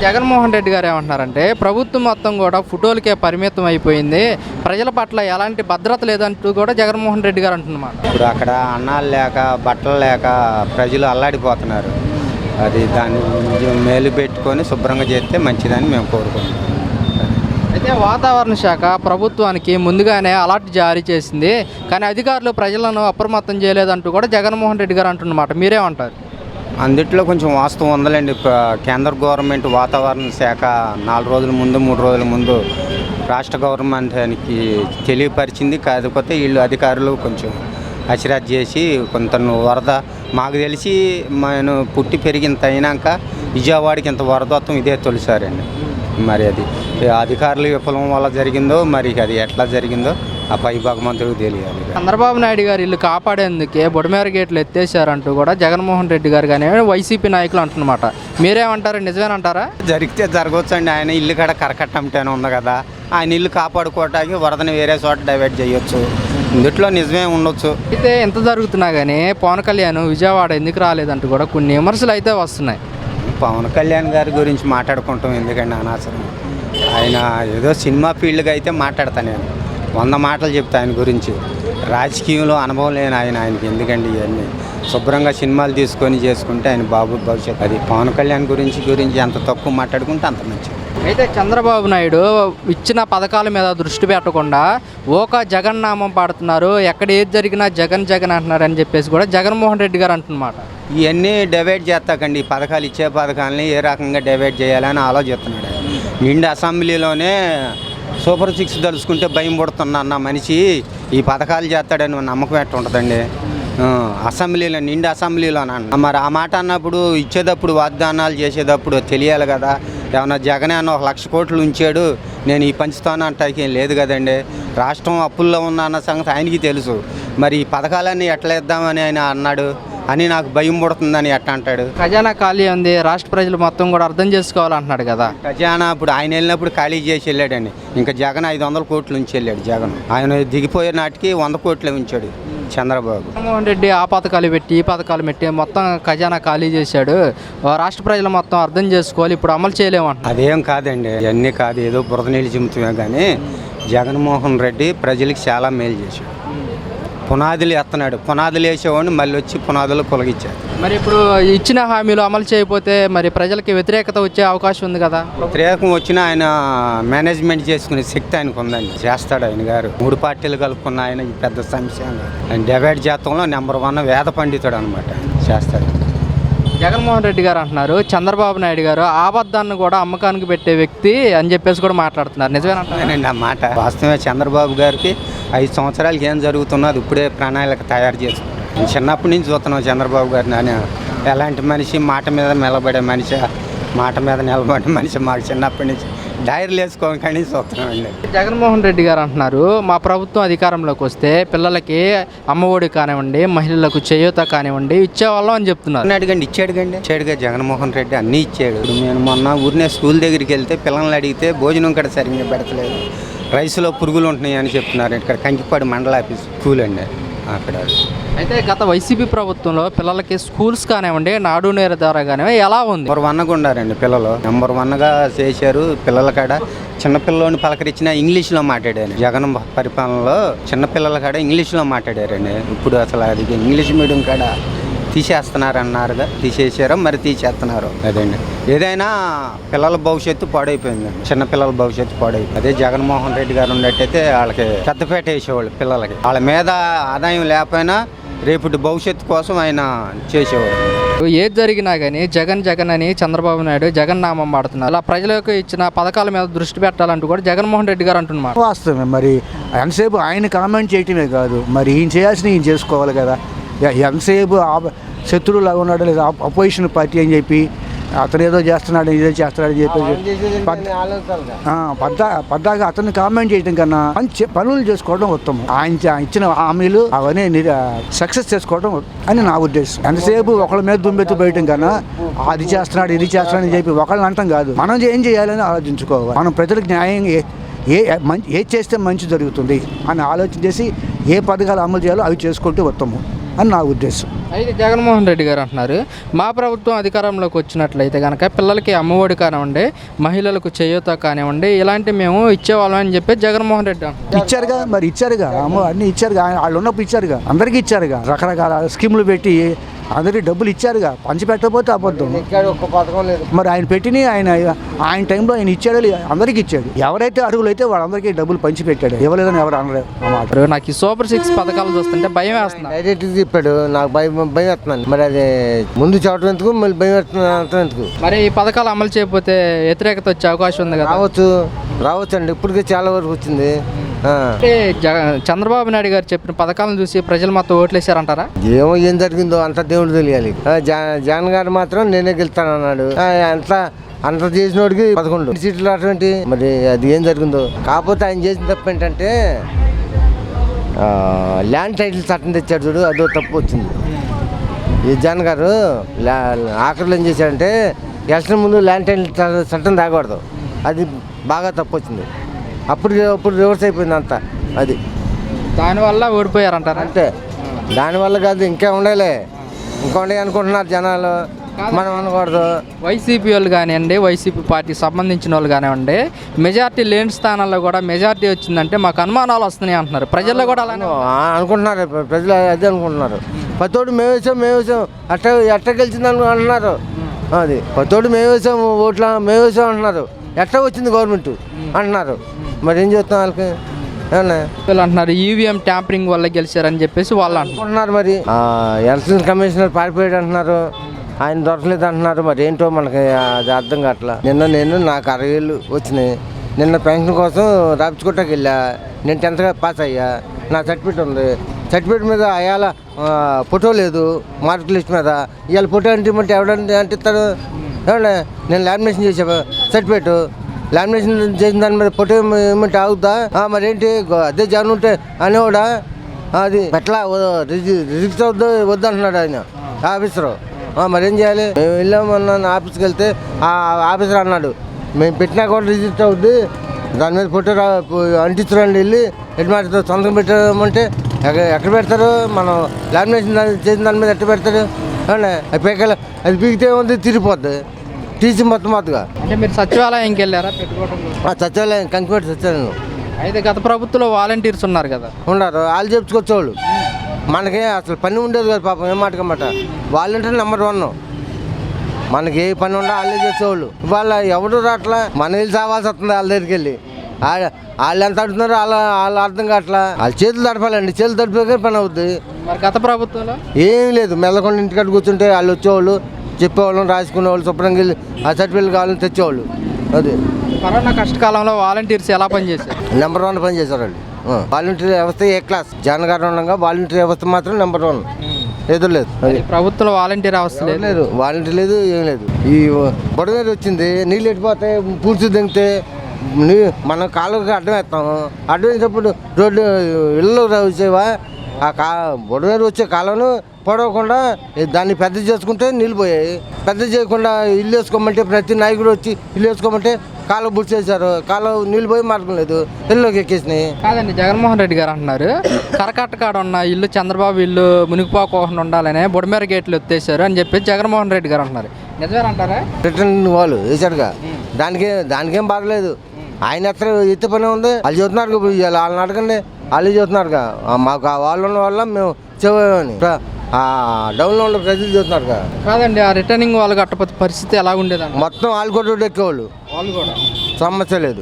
జగన్మోహన్ రెడ్డి గారు ఏమంటున్నారంటే ప్రభుత్వం మొత్తం కూడా ఫోటోలకే పరిమితం అయిపోయింది, ప్రజల పట్ల ఎలాంటి భద్రత లేదంటూ కూడా జగన్మోహన్ రెడ్డి గారు అంటున్నమాట. ఇప్పుడు అక్కడ అన్నాలు లేక బట్టలు లేక ప్రజలు అల్లాడిపోతున్నారు. అది దాన్ని మేలు పెట్టుకొని శుభ్రంగా చేస్తే మంచిదని మేము కోరుకుంటున్నాం. అయితే వాతావరణ శాఖ ప్రభుత్వానికి ముందుగానే అలర్ట్ జారీ చేసింది, కానీ అధికారులు ప్రజలను అప్రమత్తం చేయలేదంటూ కూడా జగన్మోహన్ రెడ్డి గారు అంటున్నమాట. మీరేమంటారు? అందుట్లో కొంచెం వాస్తవం ఉందండి. కేంద్ర గవర్నమెంట్ వాతావరణ శాఖ 4 రోజుల ముందు 3 రోజుల ముందు రాష్ట్ర గవర్నమెంట్కి తెలియపరిచింది. కాకపోతే వీళ్ళు అధికారులు కొంచెం అశ్రద్ధ చేసి కొంత వరద మాకు తెలిసి నేను పుట్టి పెరిగినంత అయినాక విజయవాడకి ఇంత వరదత్వం ఇదే తొలిసారండి. మరి అది అధికారులు విఫలం వల్ల జరిగిందో మరి అది ఎట్లా జరిగిందో ఆ పై భగవంతుడికి తెలియాలి. చంద్రబాబు నాయుడు గారు ఇల్లు కాపాడేందుకే బొడమేర గేట్లు ఎత్తేసారంటూ కూడా జగన్మోహన్ రెడ్డి గారు కానీ వైసీపీ నాయకులు అంటున్నమాట. మీరేమంటారు? నిజమేనంటారా? జరిగితే జరగవచ్చండి. ఆయన ఇల్లు కాడ కరకట్టంటేనే ఉంది కదా, ఆయన ఇల్లు కాపాడుకోవటానికి వరదని వేరే చోట డైవర్ట్ చేయొచ్చు. ఇందుట్లో నిజమే ఉండొచ్చు. అయితే ఎంత జరుగుతున్నా కానీ పవన్ కళ్యాణ్ విజయవాడ ఎందుకు రాలేదంటూ కూడా కొన్ని విమర్శలు అయితే వస్తున్నాయి. పవన్ కళ్యాణ్ గారి గురించి మాట్లాడుకుంటాం ఎందుకండి అనవసరం. ఆయన ఏదో సినిమా ఫీల్డ్గా అయితే మాట్లాడతాను, నేను 100 మాటలు చెప్తా ఆయన గురించి. రాజకీయంలో అనుభవం లేని ఆయనకి ఎందుకండి ఇవన్నీ. శుభ్రంగా సినిమాలు తీసుకొని చేసుకుంటే ఆయన బాబు భవిష్యత్తు. అది పవన్ కళ్యాణ్ గురించి ఎంత తక్కువ మాట్లాడుకుంటే అంత మంచిది. అయితే చంద్రబాబు నాయుడు ఇచ్చిన పథకాల మీద దృష్టి పెట్టకుండా జగన్ నామం పాడుతున్నారు, ఎక్కడ ఏది జరిగినా జగన్ జగన్ అంటున్నారు అని చెప్పేసి కూడా జగన్మోహన్ రెడ్డి గారు అంటున్నమాట. ఇవన్నీ డివైడ్ చేస్తాకండి. ఈ పథకాలు ఇచ్చే పథకాలని ఏ రకంగా డివైడ్ చేయాలని ఆలోచిస్తున్నాడు. నిండు అసెంబ్లీలోనే సూపర్ 6 తలుచుకుంటే భయం పడుతున్నా అన్న మనిషి ఈ పథకాలు చేస్తాడని నమ్మకం ఎట్లా ఉంటుందండి? అసెంబ్లీలో నిండు అసెంబ్లీలోనే అన్న మరి ఆ మాట అన్నప్పుడు ఇచ్చేటప్పుడు వాగ్దానాలు చేసేటప్పుడు తెలియాలి కదా. ఏమన్నా జగనే అన్న 1,00,000 కోట్లు ఉంచాడు నేను ఈ పంచుతాను అంటానికి ఏం లేదు కదండి. రాష్ట్రం అప్పుల్లో ఉన్న అన్న సంగతి ఆయనకి తెలుసు. మరి ఈ పథకాలన్నీ ఎట్లా ఇద్దామని ఆయన అన్నాడు అని నాకు భయం పడుతుందని ఎట్లా అంటాడు? ఖజానా ఖాళీ ఉంది, రాష్ట్ర ప్రజలు మొత్తం కూడా అర్థం చేసుకోవాలంటున్నాడు కదా. ఖజానా ఇప్పుడు ఆయన వెళ్ళినప్పుడు ఖాళీ చేసి వెళ్ళాడండి. ఇంకా జగన్ 500 కోట్లు ఉంచి వెళ్ళాడు. జగన్ ఆయన దిగిపోయే నాటికి 100 కోట్లే ఉంచాడు చంద్రబాబు. జగన్మోహన్ రెడ్డి ఆ పథకాలు పెట్టి ఈ పథకాలు పెట్టి మొత్తం ఖజానా ఖాళీ చేశాడు. రాష్ట్ర ప్రజలు మొత్తం అర్థం చేసుకోవాలి, ఇప్పుడు అమలు చేయలేమంట. అదేం కాదండి, ఇవన్నీ కాదు, ఏదో బురద నీళ్ళు చిమ్ముతామే. కానీ జగన్మోహన్ రెడ్డి ప్రజలకు చాలా మేలు చేశాడు. పునాదులు ఎత్తనాడు, పునాదులు వేసేవాడిని మళ్ళీ వచ్చి పునాదులు కొలగిచ్చాడు. మరి ఇప్పుడు ఇచ్చిన హామీలు అమలు చేయకపోతే మరి ప్రజలకి వ్యతిరేకత వచ్చే అవకాశం ఉంది కదా. వ్యతిరేకం వచ్చినా ఆయన మేనేజ్మెంట్ చేసుకునే శక్తి ఆయనకు ఉందండి. చేస్తాడు ఆయన గారు. 3 పార్టీలు కలుపుకున్న ఆయన ఈ పెద్ద సమస్య. ఆయన డిబేట్ జాతంలో నెంబర్ 1 వేద పండితుడు అనమాట. చేస్తాడు. జగన్మోహన్ రెడ్డి గారు అంటున్నారు చంద్రబాబు నాయుడు గారు ఆబద్ధాన్ని కూడా అమ్మకానికి పెట్టే వ్యక్తి అని చెప్పేసి కూడా మాట్లాడుతున్నారు. నిజమేనండి ఆ మాట? వాస్తవమే. చంద్రబాబు గారికి 5 సంవత్సరాలకి ఏం జరుగుతున్నది ఇప్పుడే ప్రణాళిక తయారు చేసుకుంటారు. చిన్నప్పటి నుంచి చూస్తున్నాం చంద్రబాబు గారిని. ఆయన ఎలాంటి మనిషి, మాట మీద నిలబడే మనిషి, మాట మీద నిలబడే మనిషి. మాకు చిన్నప్పటి నుంచి డైరీలు వేసుకోవాలి కానీ చూస్తున్నామండి. జగన్మోహన్ రెడ్డి గారు అంటున్నారు మా ప్రభుత్వం అధికారంలోకి వస్తే పిల్లలకి అమ్మఒడి కానివ్వండి, మహిళలకు చేయూత కానివ్వండి ఇచ్చేవాళ్ళం అని చెప్తున్నారు. అడగండి, ఇచ్చాడుగా జగన్మోహన్ రెడ్డి, అన్నీ ఇచ్చాడు. నేను మొన్న ఊరినే స్కూల్ దగ్గరికి వెళ్తే పిల్లల్ని అడిగితే భోజనం కూడా సరిగ్గా పెడతలేదు, రైస్లో పురుగులు ఉంటున్నాయి అని చెప్తున్నారు. ఇక్కడ కంకిపాడు మండల ఆఫీస్ స్కూల్ అండి అక్కడ. అయితే గత వైసీపీ ప్రభుత్వంలో పిల్లలకి స్కూల్స్ కానివ్వండి, నాడు నేర ద్వారా కానివ్వండి ఎలా ఉంది? నెంబర్ 1గా ఉండారండి పిల్లలు. నెంబర్ 1గా చేశారు. పిల్లల కాడ చిన్నపిల్లలని పలకరించిన ఇంగ్లీష్లో మాట్లాడారు. జగన్ పరిపాలనలో చిన్నపిల్లల కాడ ఇంగ్లీష్లో మాట్లాడారండి. ఇప్పుడు అసలు అది ఇంగ్లీష్ మీడియం కాడ తీసేస్తున్నారన్నారుగా, తీసేసారో మరి తీసేస్తున్నారు. అదండి, ఏదైనా పిల్లల భవిష్యత్తు పాడైపోయింది. చిన్నపిల్లల భవిష్యత్తు పాడైపోయింది. అదే జగన్మోహన్ రెడ్డి గారు ఉన్నట్టయితే వాళ్ళకి పెద్దపేట వేసేవాళ్ళు పిల్లలకి. వాళ్ళ మీద ఆదాయం లేకపోయినా రేపటి భవిష్యత్తు కోసం ఆయన చేసేవాడు. ఏది జరిగినా కానీ జగన్ జగన్ అని చంద్రబాబు నాయుడు జగన్ నామం వాడుతున్నారు. అలా ప్రజలకు ఇచ్చిన పథకాల మీద దృష్టి పెట్టాలంటూ కూడా జగన్మోహన్ రెడ్డి గారు అంటున్నారు. వాస్తవమే. మరి ఎంతసేపు ఆయన కామెంట్ చేయటమే కాదు, మరి ఈయన చేయాల్సిన ఈయన చేసుకోవాలి కదా. ఎంతసేపు శత్రువులాగా ఉన్నాడు, లేదా అపోజిషన్ పార్టీ అని చెప్పి అతను ఏదో చేస్తున్నాడు ఇదే చేస్తున్నాడని చెప్పి పద్దాగా అతన్ని కామెంట్ చేయడం కన్నా మంచి పనులు చేసుకోవడం ఉత్తమం. ఆయన ఇచ్చిన హామీలు అవన్నీ సక్సెస్ చేసుకోవడం అని నా ఉద్దేశం. ఎంతసేపు ఒకళ్ళ మీద దుమ్మెత్తి పోయటం కన్నా అది చేస్తున్నాడు ఇది చేస్తున్నాడని చెప్పి ఒకళ్ళని అంటాం కాదు, మనం ఏం చేయాలని ఆలోచించుకోవాలి. మనం ప్రజలకు న్యాయం ఏది చేస్తే మంచి జరుగుతుంది అని ఆలోచన చేసి ఏ పథకాలు అమలు చేయాలో అవి చేసుకుంటే ఉత్తమం. అని నా ఉద్దేశం. అయితే జగన్మోహన్ రెడ్డి గారు అంటున్నారు, మా ప్రభుత్వం అధికారంలోకి వచ్చినట్లయితే కనుక పిల్లలకి అమ్మఒడి కానివ్వండి, మహిళలకు చేయూత కానివ్వండి, ఇలాంటివి మేము ఇచ్చేవాళ్ళం అని చెప్పి జగన్మోహన్ రెడ్డి అంటున్నారు. ఇచ్చారుగా, మరి ఇచ్చారుగా, అమ్మో అన్నీ ఇచ్చారుగా, వాళ్ళు ఉన్నప్పుడు ఇచ్చారుగా, అందరికీ ఇచ్చారుగా, రకరకాల స్కీములు పెట్టి అందరికీ డబ్బులు ఇచ్చారుగా. పంచిపెట్టకపోతే అబద్ధం. మరి ఆయన పెట్టిన ఆయన టైంలో ఆయన ఇచ్చాడు, అందరికీ ఇచ్చాడు. ఎవరైతే అర్హులు అయితే వాళ్ళందరికీ డబ్బులు పంచి పెట్టాడు. ఇవ్వలేదని ఎవరు అనలేదు అన్నమాట. నాకు ఈ సూపర్ 6 పథకాలు చూస్తుంటే భయం వేస్తుంది. డైరెక్ట్ చెప్పాడు, నాకు భయం వేస్తున్నాను. మరి అది ముందు చెప్పడం ఎందుకు, మళ్ళీ భయం వేస్తున్నాను ఎందుకు? మరి ఈ పథకాలు అమలు చేయకపోతే వ్యతిరేకత వచ్చే అవకాశం ఉంది కదా? రావచ్చు అండి. ఇప్పటికే చాలా వరకు వచ్చింది. అంటే చంద్రబాబు నాయుడు గారు చెప్పిన పథకాలను చూసి ప్రజలు మొత్తం ఓట్లేసారంటారా? ఏం జరిగిందో అంత దేవుడు తెలియాలి. జగన్ గారు మాత్రం నేనే గెలుస్తాను అన్నాడు. అంత చేసినోడికి 11 సీట్లు అటువంటి. మరి అది ఏం జరిగిందో. కాకపోతే ఆయన చేసిన తప్పు ఏంటంటే ల్యాండ్ టైటిల్ చట్టం తెచ్చాడు చూడు, అదో తప్పు వచ్చింది. ఈ జగన్ గారు ఆఖరిలో ఏం చేశాడంటే ఎలక్షన్ ముందు ల్యాండ్ టైటిల్ చట్టం తాగకూడదు. అది బాగా తప్పు వచ్చింది. అప్పుడు రివర్స్ అయిపోయింది అంతా. అది దానివల్ల ఓడిపోయారంటారా? అంతే, దానివల్ల కాదు, ఇంకా ఉండాలి, ఇంకా ఉండే అనుకుంటున్నారు జనాలు. మనం అనకూడదు. వైసీపీ వాళ్ళు కానివ్వండి, వైసీపీ పార్టీకి సంబంధించిన వాళ్ళు కానివ్వండి, మెజార్టీ లేని స్థానాల్లో కూడా మెజార్టీ వచ్చిందంటే మాకు అనుమానాలు వస్తున్నాయి అంటున్నారు. ప్రజల్లో కూడా అలానే అనుకుంటున్నారు. ప్రజలు అదే అనుకుంటున్నారు. పతోడు మేము వేసాం ఎట్ట గెలిచింది అంటున్నారు. అది పతోడు మేము వేసాం, ఓట్ల మేము వేసాం అంటున్నారు. ఎట్లా వచ్చింది గవర్నమెంట్ అంటున్నారు. మరి ఏం చేస్తాం వాళ్ళకి? వీళ్ళు అంటున్నారు ఈవీఎం ట్యాంపరింగ్ వల్ల గెలిచారని చెప్పేసి వాళ్ళు అనుకుంటున్నారు. మరి ఎలక్షన్ కమిషనర్ పారిపోయాడు అంటున్నారు, ఆయన దొరకలేదు అంటున్నారు. మరి ఏంటో మనకి అది అర్థం కావట్లా. నేను నాకు 60 ఏళ్ళు వచ్చినాయి. నిన్న పెన్షన్ కోసం రాపించుకోవటానికి వెళ్ళా. నేను 10th పాస్ అయ్యా. నా సర్టిఫికేట్ ఉంది. సర్టిఫికేట్ మీద అయాల ఫోటో లేదు మార్క్ లిస్ట్ మీద. ఇవాళ ఫోటో అంటే ఎవడంటే అంటిస్తారు. ఏమన్నా నేను లామినేషన్ చేసా సర్టిఫికేట్, లామినేషన్ చేసిన దాని మీద ఫోటో ఏమంటే ఆగుతా? మరి ఏంటి అదే జగన్ ఉంటే అనేవాడా? అది ఎట్లా రిజిస్టర్ వద్దంటున్నాడు ఆయన ఆఫీసరు. మరి ఏం చేయాలి? మేము వెళ్ళామన్నా ఆఫీస్కి వెళ్తే ఆ ఆఫీసర్ అన్నాడు మేము పెట్టినా కూడా రిజిస్టర్ అవుద్ది, దాని మీద ఫోటో అంటించరండి, వెళ్ళి హెడ్ మాస్టర్ సొంతం పెట్టామంటే ఎక్కడ పెడతారు? మనం లామినేషన్ చేసిన దాని మీద ఎట్లా పెడతారు? అది పీకల అది పీకితే ఉంది తిరిగిపోద్ది టీసీ మొత్తంగా. అంటే మీరు సచివాలయంకి వెళ్ళారా పెట్టుకోవడం? సచివాలయం కంకిపెట్టి సచివాలయం. అయితే గత ప్రభుత్వంలో వాలంటీర్స్ ఉన్నారు కదా, ఉన్నారు. వాళ్ళు చెప్పుకొచ్చేవాళ్ళు. మనకి అసలు పని ఉండేది కదా పాపం. ఏం మాటకమాట వాలంటీర్ నెంబర్ 1. మనకి ఏ పని ఉండా వాళ్ళే చేసేవాళ్ళు. వాళ్ళ ఎవడు రాట్లా, మన వెళ్ళి సావాల్సి వస్తుంది వాళ్ళ దగ్గరికి వెళ్ళి. వాళ్ళు ఎంత అడుగుతున్నారు వాళ్ళు అర్థం కావట్లా. వాళ్ళు చేతులు తడపాలండి, చేతులు తడిపోయాక పని అవుద్ది. మరి గత ప్రభుత్వంలో ఏం లేదు. మెల్లకుండా ఇంటికాడ కూర్చుంటే వాళ్ళు వచ్చేవాళ్ళు, చెప్పేవాళ్ళం, రాసుకునేవాళ్ళు, శుభ్రంగా వెళ్ళి ఆ సర్టిఫికేట్ కావాలని తెచ్చేవాళ్ళు. అది కరోనా కష్టకాలంలో వాలంటీర్స్ ఎలా పనిచేశారు? నెంబర్ 1 పని చేశారు వాళ్ళు. వాలంటీర్ వ్యవస్థ ఏ క్లాస్. జగన్ గారు ఉండగా వాలంటీర్ వ్యవస్థ మాత్రం నెంబర్ 1. ఏదో లేదు. అది ప్రభుత్వంలో వాలంటీర్ వ్యవస్థ లేదు, వాలంటీర్ లేదు, ఏం లేదు. ఈ బొడవేరు వచ్చింది, నీళ్ళు ఎట్టిపోతాయి, పూడ్చి దిగితే మనం కాలువకి అడ్డం వేస్తాము. అడ్డం వేసినప్పుడు రోడ్డు ఇళ్ళు వచ్చేవా? ఆ బొడవేరు వచ్చే కాలువను పొడవకుండా దాన్ని పెద్ద చేసుకుంటే నీళ్ళు పోయాయి. పెద్ద చేయకుండా ఇల్లు వేసుకోమంటే ప్రతి నాయకుడు వచ్చి ఇల్లు వేసుకోమంటే కాలువ బుట్ చేశారు. కాలువ నీళ్ళు పోయి మార్గం లేదు, ఇల్లులోకి ఎక్కేసినాయి. కాదండి, జగన్మోహన్ రెడ్డి గారు అంటున్నారు కరకట్టకాడ ఉన్న ఇల్లు చంద్రబాబు ఇల్లు మునిగిపోకుండా ఉండాలని బుడమేర గేట్లు ఎత్తేసారు అని చెప్పి జగన్మోహన్ రెడ్డి గారు అంటున్నారు. నిజమేనంటారా? రిటర్న్ వాళ్ళు వేసాడుగా, దానికేం బాగలేదు. ఆయన ఎత్తే పని ఉంది. వాళ్ళు చూస్తున్నారు, వాళ్ళని అడగండి, వాళ్ళు చూస్తున్నారుగా. మాకు వాళ్ళు ఉన్న వల్ల మేము చెవని డౌన్లో ఉన్న ప్రజలు చూస్తున్నారు. కాదండి, ఆ రిటర్నింగ్ వాళ్ళు కట్టకపోతే పరిస్థితి ఎలా ఉండేది? మొత్తం వాళ్ళు కూడా ఎక్కేవాళ్ళు, వాళ్ళు కూడా సమస్య లేదు.